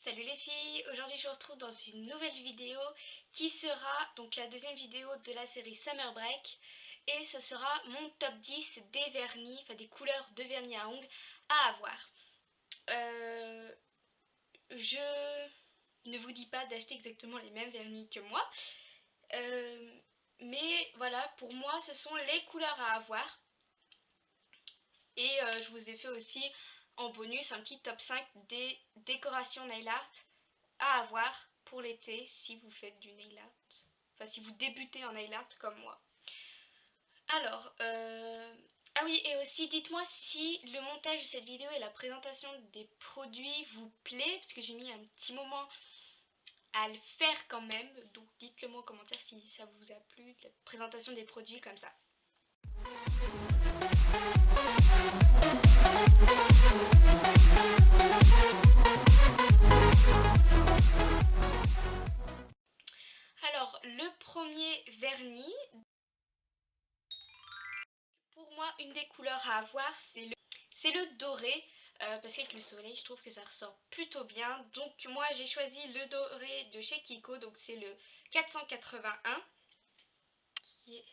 Salut les filles, aujourd'hui je vous retrouve dans une nouvelle vidéo qui sera donc la deuxième vidéo de la série Summer Break et ce sera mon top 10 des vernis, enfin des couleurs de vernis à ongles à avoir. Je ne vous dis pas d'acheter exactement les mêmes vernis que moi, mais voilà, pour moi ce sont les couleurs à avoir et je vous ai fait aussi en bonus un petit top 5 des décorations nail art à avoir pour l'été si vous faites du nail art. Enfin, si vous débutez en nail art comme moi. Alors, ah oui, et aussi dites-moi si le montage de cette vidéo et la présentation des produits vous plaît, parce que j'ai mis un petit moment à le faire quand même. Donc dites-le moi en commentaire si ça vous a plu, la présentation des produits comme ça. Alors, le premier vernis, pour moi, une des couleurs à avoir, c'est le doré. Parce qu'avec le soleil, je trouve que ça ressort plutôt bien. Donc moi, j'ai choisi le doré de chez Kiko. Donc c'est le 481. Qui est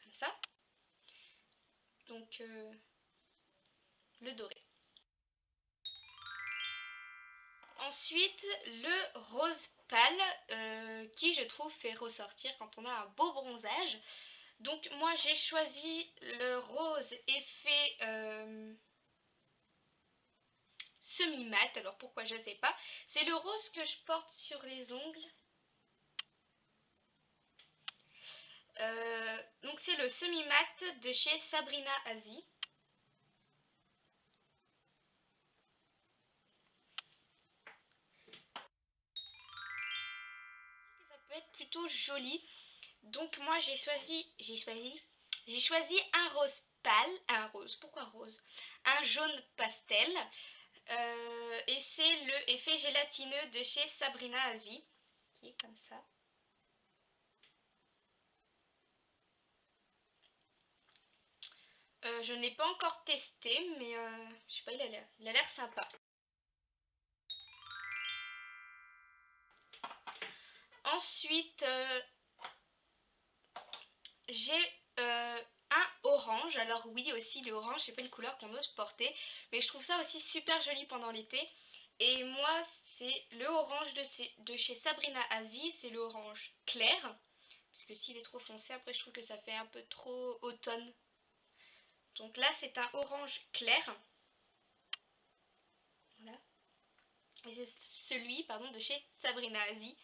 comme ça. Donc le doré. Ensuite, le rose pâle, qui je trouve fait ressortir quand on a un beau bronzage. Donc moi j'ai choisi le rose effet semi-mat. Alors pourquoi je sais pas. C'est le rose que je porte sur les ongles. Donc c'est le semi-mat de chez Sabrina Asie. Ça peut être plutôt joli. Donc moi j'ai choisi un rose pâle, pourquoi rose? Un jaune pastel. Et c'est le effet gélatineux de chez Sabrina Asie, qui est comme ça. Je ne l'ai pas encore testé, mais je sais pas, il a l'air sympa. Ensuite, j'ai un orange. Alors oui, aussi les oranges, c'est pas une couleur qu'on ose porter, mais je trouve ça aussi super joli pendant l'été. Et moi, c'est le orange de chez Sabrina Asie, c'est le orange clair. Parce que s'il est trop foncé, après je trouve que ça fait un peu trop automne. Donc là, c'est un orange clair. Voilà. Et c'est celui, pardon, de chez Sabrina Asie.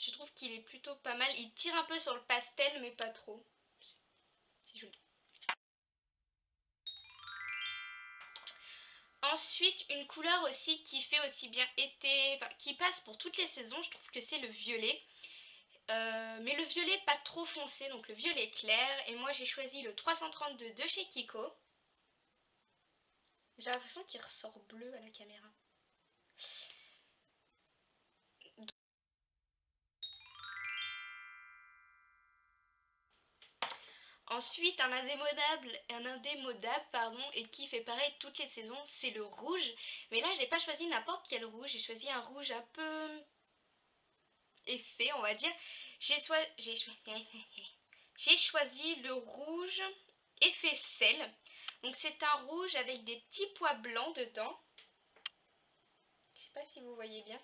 Je trouve qu'il est plutôt pas mal. Il tire un peu sur le pastel, mais pas trop. C'est joli. Ensuite, une couleur aussi qui fait aussi bien été, enfin, qui passe pour toutes les saisons, je trouve que c'est le violet. Mais le violet pas trop foncé, donc le violet clair. Et moi j'ai choisi le 332 de chez Kiko. J'ai l'impression qu'il ressort bleu à la caméra. Ensuite, un indémodable, et qui fait pareil toutes les saisons, c'est le rouge. Mais là, j'ai pas choisi n'importe quel rouge, j'ai choisi un rouge un peu effet, on va dire. J'ai choisi le rouge effet sel. Donc c'est un rouge avec des petits pois blancs dedans. Je sais pas si vous voyez bien.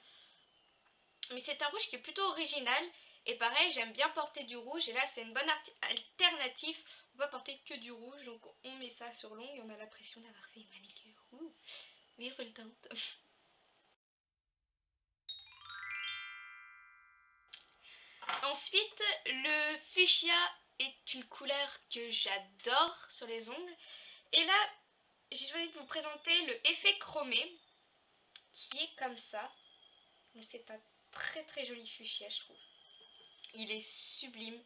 Mais c'est un rouge qui est plutôt original. Et pareil, j'aime bien porter du rouge. Et là, c'est une bonne alternative. On va porter que du rouge. Donc on met ça sur l'ongle et on a l'impression d'avoir fait une manicure. Virevoltante. Ensuite, le fuchsia est une couleur que j'adore sur les ongles. Et là, j'ai choisi de vous présenter le effet chromé, qui est comme ça. C'est un très très joli fuchsia, je trouve. Il est sublime.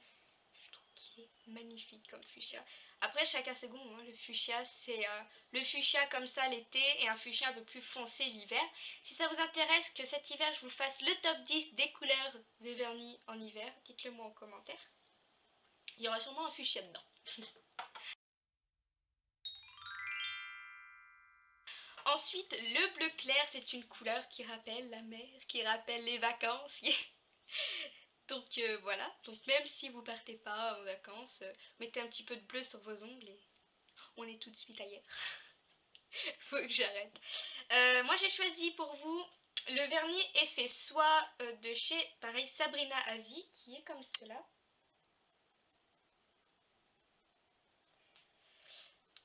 Je trouve qu'il est magnifique comme fuchsia. Après, chacun ses goûts, hein. Le fuchsia, c'est le fuchsia comme ça l'été et un fuchsia un peu plus foncé l'hiver. Si ça vous intéresse que cet hiver, je vous fasse le top 10 des couleurs de vernis en hiver, dites-le moi en commentaire. Il y aura sûrement un fuchsia dedans. Ensuite, le bleu clair, c'est une couleur qui rappelle la mer, qui rappelle les vacances. Donc voilà, donc même si vous partez pas en vacances, mettez un petit peu de bleu sur vos ongles et on est tout de suite ailleurs. Faut que j'arrête. Moi j'ai choisi pour vous le vernis effet soie de chez, pareil, Sabrina Asie, qui est comme cela.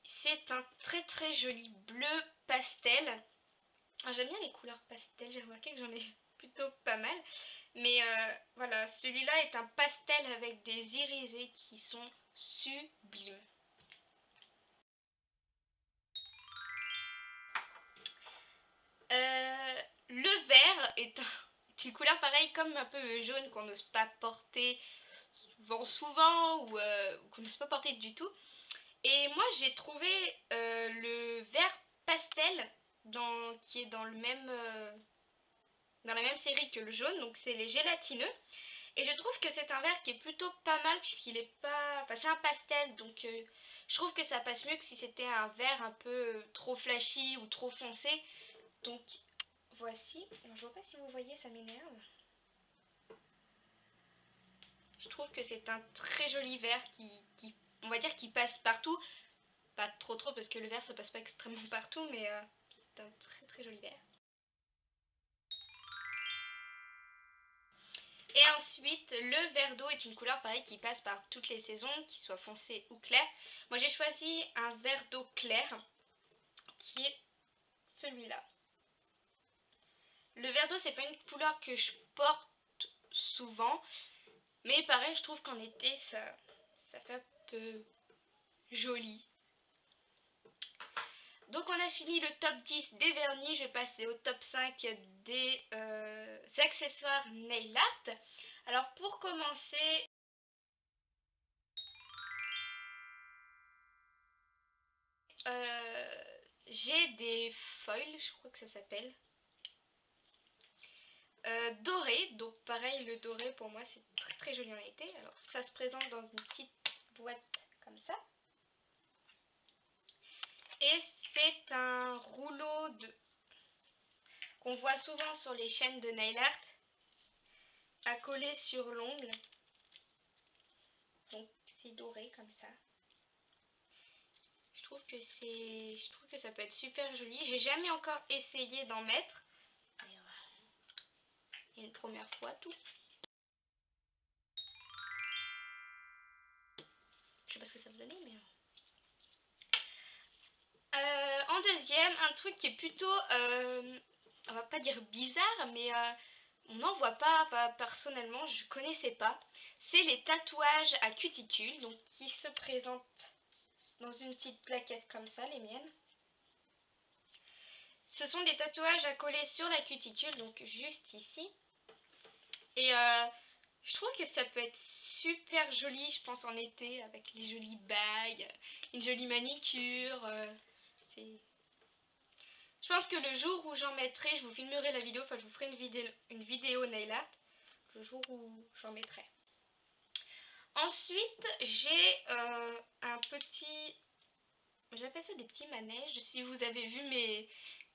C'est un très très joli bleu pastel. J'aime bien les couleurs pastel, j'ai remarqué que j'en ai plutôt pas mal. Mais voilà, celui-là est un pastel avec des irisés qui sont sublimes. Le vert est une couleur pareille comme un peu jaune qu'on n'ose pas porter souvent ou qu'on n'ose pas porter du tout. Et moi j'ai trouvé le vert pastel qui est dans dans la même série que le jaune, donc c'est les gélatineux. Et je trouve que c'est un vert qui est plutôt pas mal puisqu'il est pas... Enfin c'est un pastel, donc je trouve que ça passe mieux que si c'était un vert un peu trop flashy ou trop foncé. Donc voici, alors, je vois pas si vous voyez, ça m'énerve. Je trouve que c'est un très joli vert qui, on va dire, qui passe partout. Pas trop parce que le vert ça passe pas extrêmement partout, mais c'est un très très joli vert. Et ensuite, le vert d'eau est une couleur pareil qui passe par toutes les saisons, qu'il soit foncé ou clair. Moi j'ai choisi un vert d'eau clair, qui est celui-là. Le vert d'eau c'est pas une couleur que je porte souvent, mais pareil je trouve qu'en été ça fait un peu joli. Donc on a fini le top 10 des vernis, je vais passer au top 5 des accessoires nail art. Alors pour commencer, j'ai des foils, je crois que ça s'appelle, dorés. Donc pareil, le doré pour moi c'est très très joli en été. Alors ça se présente dans une petite boîte comme ça. Et c'est un rouleau qu'on voit souvent sur les chaînes de nail art à coller sur l'ongle. Donc c'est doré comme ça. Je trouve que ça peut être super joli. J'ai jamais encore essayé d'en mettre. Il y a une première fois tout. Je sais pas ce que ça va donner, mais... en deuxième, un truc qui est plutôt, on va pas dire bizarre, mais on n'en voit pas, personnellement, je connaissais pas. C'est les tatouages à cuticules, donc qui se présentent dans une petite plaquette comme ça, les miennes. Ce sont des tatouages à coller sur la cuticule, donc juste ici. Et je trouve que ça peut être super joli, je pense en été, avec les jolies bagues, une jolie manicure. Je pense que le jour où j'en mettrai, je vous filmerai la vidéo, enfin je vous ferai une vidéo nail art, le jour où j'en mettrai. Ensuite, j'ai un petit, j'appelle ça des petits manèges. Si vous avez vu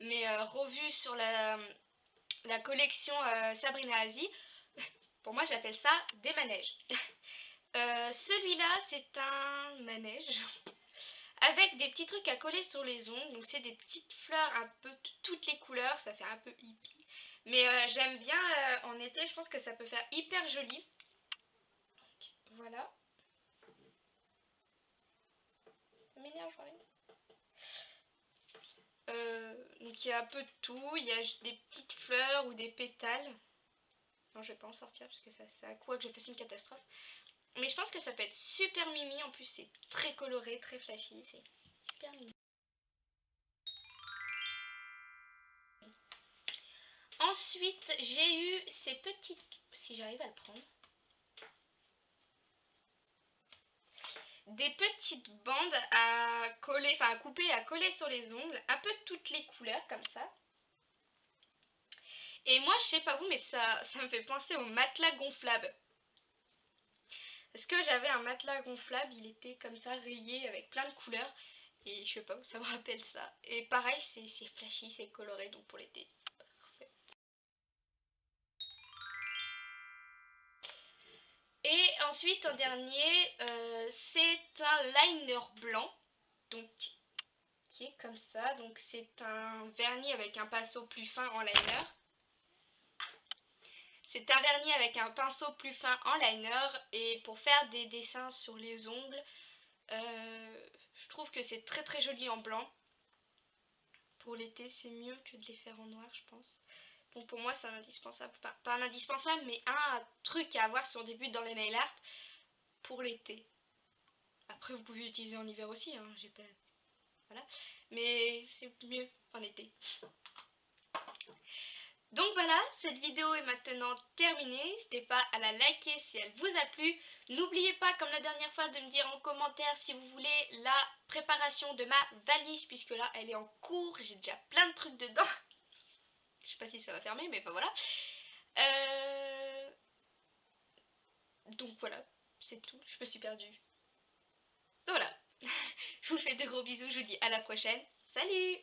mes revues sur la collection Sabrina Asie, pour moi j'appelle ça des manèges. Celui-là c'est un manège avec des petits trucs à coller sur les ongles. Donc c'est des petites fleurs un peu toutes les couleurs, ça fait un peu hippie. Mais j'aime bien en été, je pense que ça peut faire hyper joli. Donc, voilà. Ça m'énerve, donc il y a un peu de tout, il y a des petites fleurs ou des pétales. Non, je vais pas en sortir parce que ça a un coup que je fasse une catastrophe. Mais je pense que ça peut être super mimi, en plus c'est très coloré, très flashy, c'est super mimi. Ensuite, j'ai eu ces petites, si j'arrive à le prendre, des petites bandes à coller, enfin à couper, à coller sur les ongles, un peu toutes les couleurs comme ça. Et moi, je sais pas vous, mais ça me fait penser au matelas gonflable. Parce que j'avais un matelas gonflable, il était comme ça rayé avec plein de couleurs. Et je sais pas, ça me rappelle ça. Et pareil, c'est flashy, c'est coloré, donc pour l'été, c'est parfait. Et ensuite, en dernier, c'est un liner blanc, donc qui est comme ça. Donc c'est un vernis avec un pinceau plus fin en liner. C'est un vernis avec un pinceau plus fin en liner. Et pour faire des dessins sur les ongles, je trouve que c'est très très joli en blanc. Pour l'été, c'est mieux que de les faire en noir, je pense. Donc pour moi, c'est un indispensable. Enfin, pas un indispensable, mais un truc à avoir si on débute dans les nail art pour l'été. Après, vous pouvez l'utiliser en hiver aussi, hein, j'ai pas... Voilà. Mais c'est mieux en été. Donc voilà, cette vidéo est maintenant terminée. N'hésitez pas à la liker si elle vous a plu. N'oubliez pas, comme la dernière fois, de me dire en commentaire si vous voulez la préparation de ma valise, puisque là, elle est en cours. J'ai déjà plein de trucs dedans. Je sais pas si ça va fermer, mais enfin voilà. Donc voilà, c'est tout. Je me suis perdue. Donc voilà. Je vous fais de gros bisous. Je vous dis à la prochaine. Salut!